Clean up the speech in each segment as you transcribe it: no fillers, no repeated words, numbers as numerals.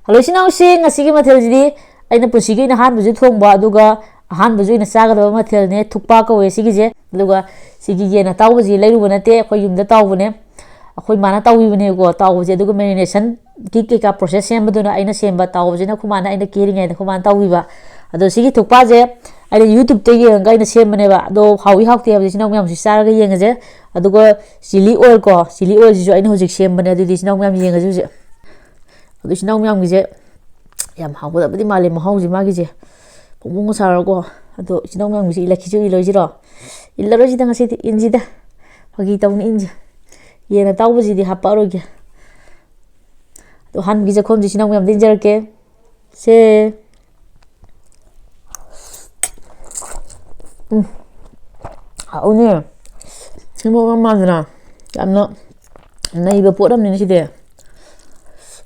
Hello, sinausin asigi mathel jidi aina pusigi na han buju thongba aduga han buju ina sagadaba mathel ne thukpa ka we sigi je aduga sigi ye na taw buji leiru banate khoi yumda taw bune akhoi mana taw bune go taw buji aduga marination ki ka process sem baduna aina semba taw buji na khumana aina keri ngai da khumana taw biba adu sigi thukpa je aina youtube te ye ngai na sem bane ba do hawi hawte abji sinau myam si sar ga yenga je aduga chili oil ji jo aina hojik sem bane adu sinau myam yenga ju je adu sinau myam gi je yam hawo da badi male mahau ji magi je pungung sar go adu sinau myam gi ilaki ju iloi ji ro illaro ji da ngasi inji da phagi tawni inji ye na taw buji di hapa ro ge adu han gi je khom ji sinau myam din jar ke se 하오니 실모만 마드나 깜나 나 이거 뽀람니 시대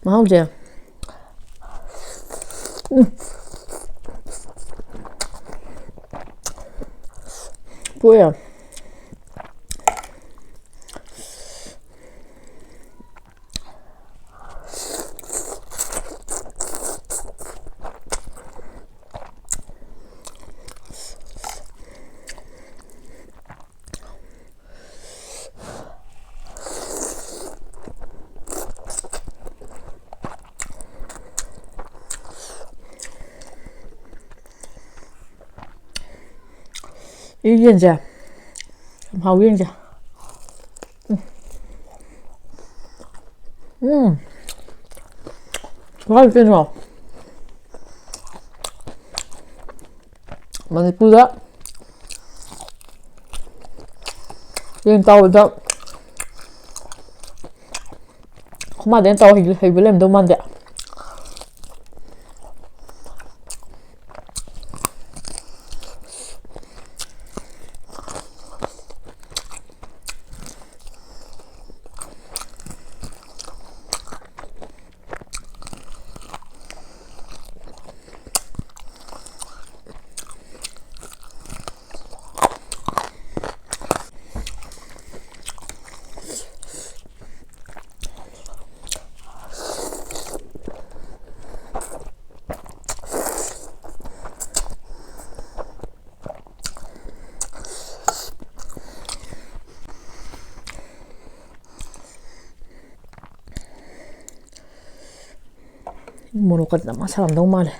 마우제 뭐야 이게 이제 하고 이제 맛있겠죠? 맛있구나. 얘는 따오다. 그만 낸 따오 해볼래 너무 안 돼. 모노까지 남아 사람 너무 많아.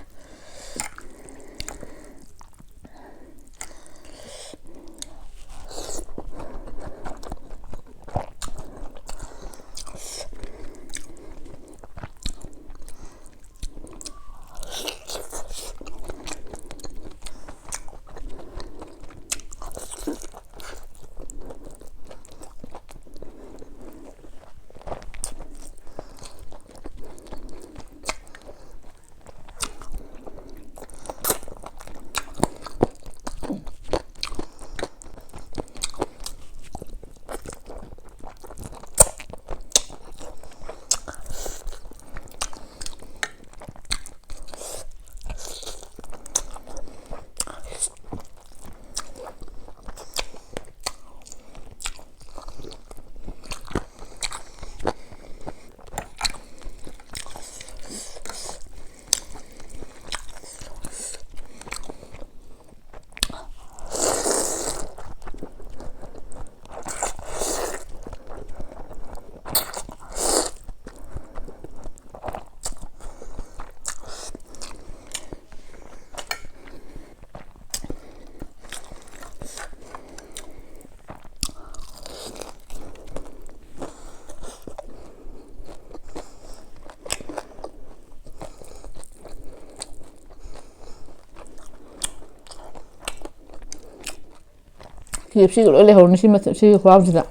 KFC lỗi lệ hồn si khoang gì đó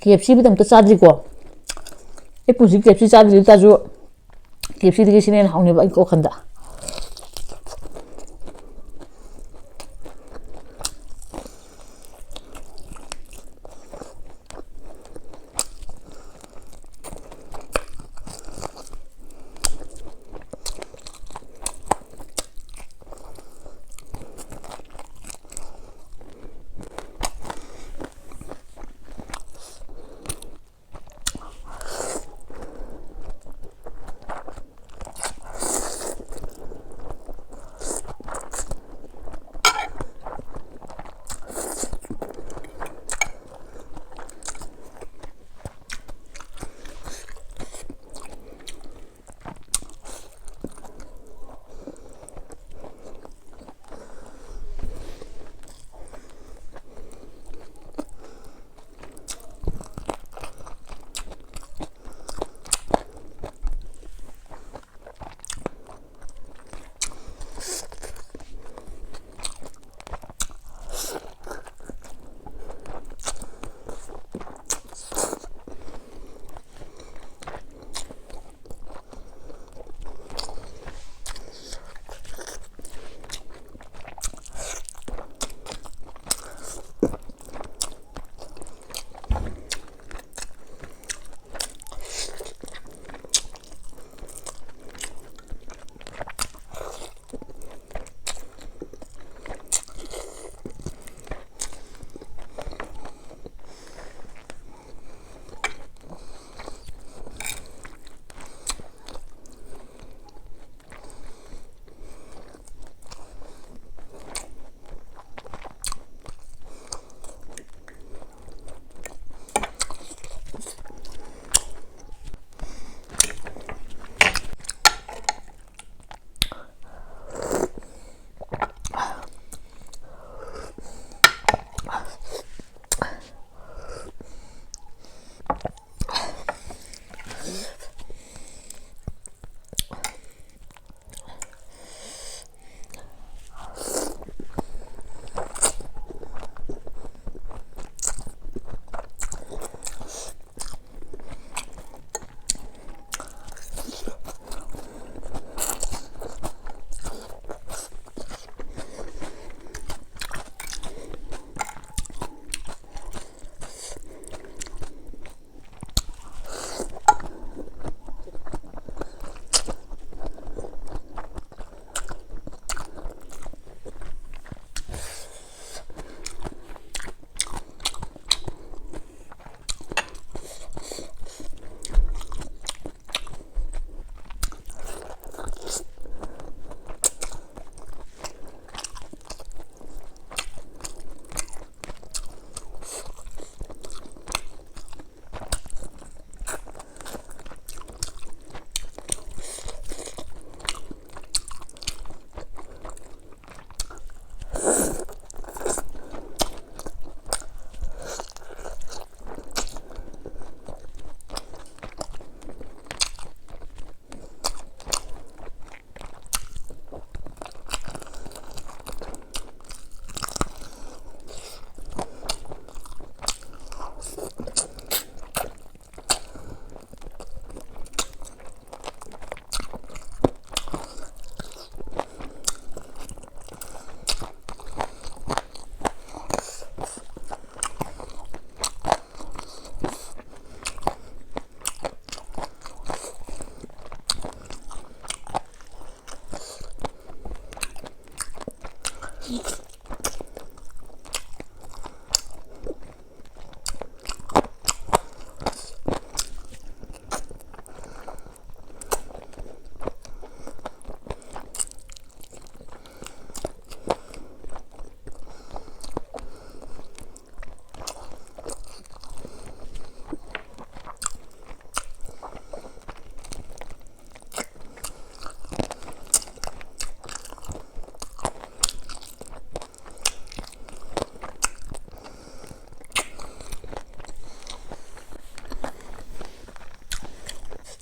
KFC bây giờ tôi cha gì quá cái phụ sĩ KFC cha gì ta chú KFC thì cái xin này không nên vậy có khẩn đã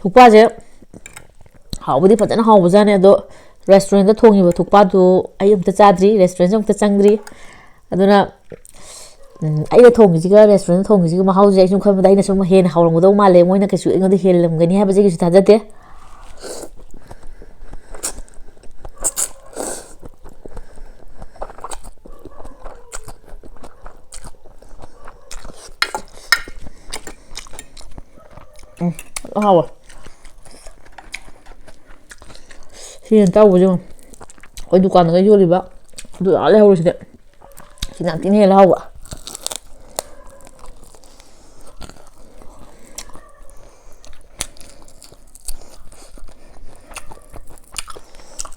ꯊꯨꯛꯄꯥꯁꯦ ꯍꯥꯎꯕꯗꯤ ꯐꯖꯅ ꯍꯥꯎꯕꯖꯥꯠꯅꯦ ꯑꯗꯣ ꯔꯦꯁꯇꯨꯔꯦꯟꯗ ꯊꯣꯡꯉꯤꯕ ꯊꯨꯛꯄꯥꯗꯨ ꯑꯩ ꯑꯝꯇ ꯆꯥꯗ꯭ꯔꯤ ꯔꯦꯁꯇꯨꯔꯦꯟꯁꯨ ꯑꯝꯇ ꯆꯪꯗ꯭ꯔꯤ ꯑꯗꯨꯅ ꯑꯩꯅ ꯊꯣꯡꯉꯤꯁꯤꯒ ꯔꯦꯁꯇꯨꯔꯦꯟꯇ ꯊꯣꯡꯉꯤꯁꯤꯒ ꯃꯍꯥꯎꯁꯦ ꯑꯩ ꯁꯨꯝ ꯈꯟꯕꯗ ꯑꯩꯅ ꯁꯨꯝ ꯍꯦꯟꯅ ꯍꯥꯎꯔꯝꯒꯗꯧ ꯃꯥꯜꯂꯦ ꯃꯣꯏꯅ ꯀꯩꯁꯨ ꯑꯩꯉꯣꯟꯗ ꯍꯦꯜꯂꯝꯒꯅꯤ ꯍꯥꯏꯕꯁꯦ ꯀꯩꯁꯨ ꯊꯥꯖꯗꯦ ꯍꯥꯎꯋꯦ ꯁꯤ ꯇꯧꯕꯁꯦ ꯑꯩꯈꯣꯏ ꯗꯨꯀꯥꯟꯗꯒ ꯌꯣꯜꯂꯤꯕ ꯑꯗꯨ ꯑꯥ ꯂꯩꯍꯧꯔꯤꯁꯤꯗꯤ ꯁꯤꯅ ꯌꯥꯝ ꯊꯤꯅ ꯍꯦꯜꯂꯦ ꯍꯥꯎꯕ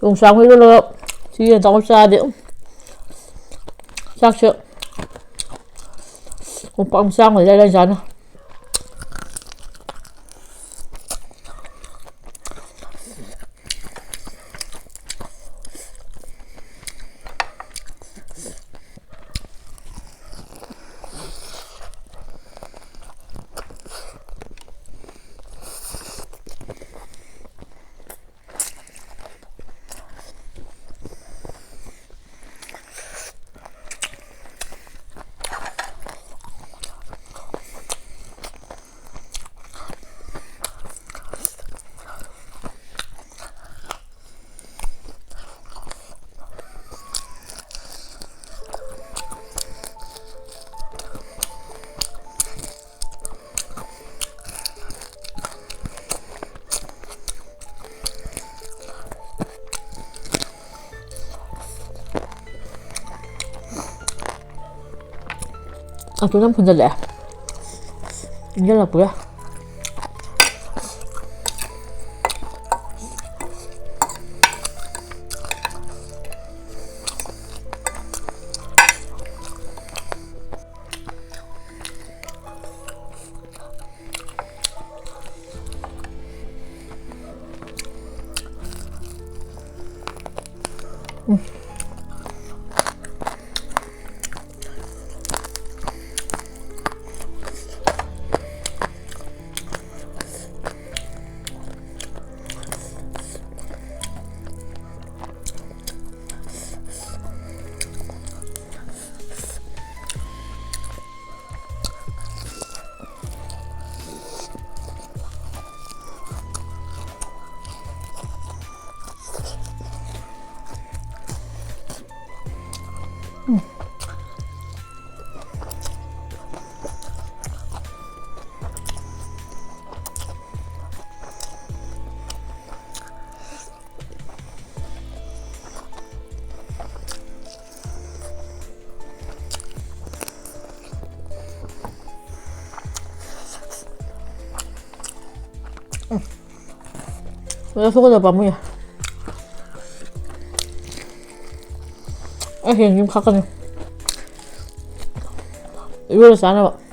ꯌꯣꯡꯆꯥꯛ ꯍꯩꯖꯤꯜꯂꯒ ꯁꯤ ꯌꯦꯟ ꯑꯇꯥꯎꯕ ꯆꯥꯔꯗꯤ ꯆꯥꯛꯁꯦ ꯃꯄꯥꯛ ꯆꯥꯝꯃ ꯏꯂꯥꯏ ꯂꯥꯏꯅ ꯆꯥꯅꯤ 좀 분절래. 인절났고요. 왜 속에다 마무리야. 그냥 좀 가까이 이걸로 싸놔봐.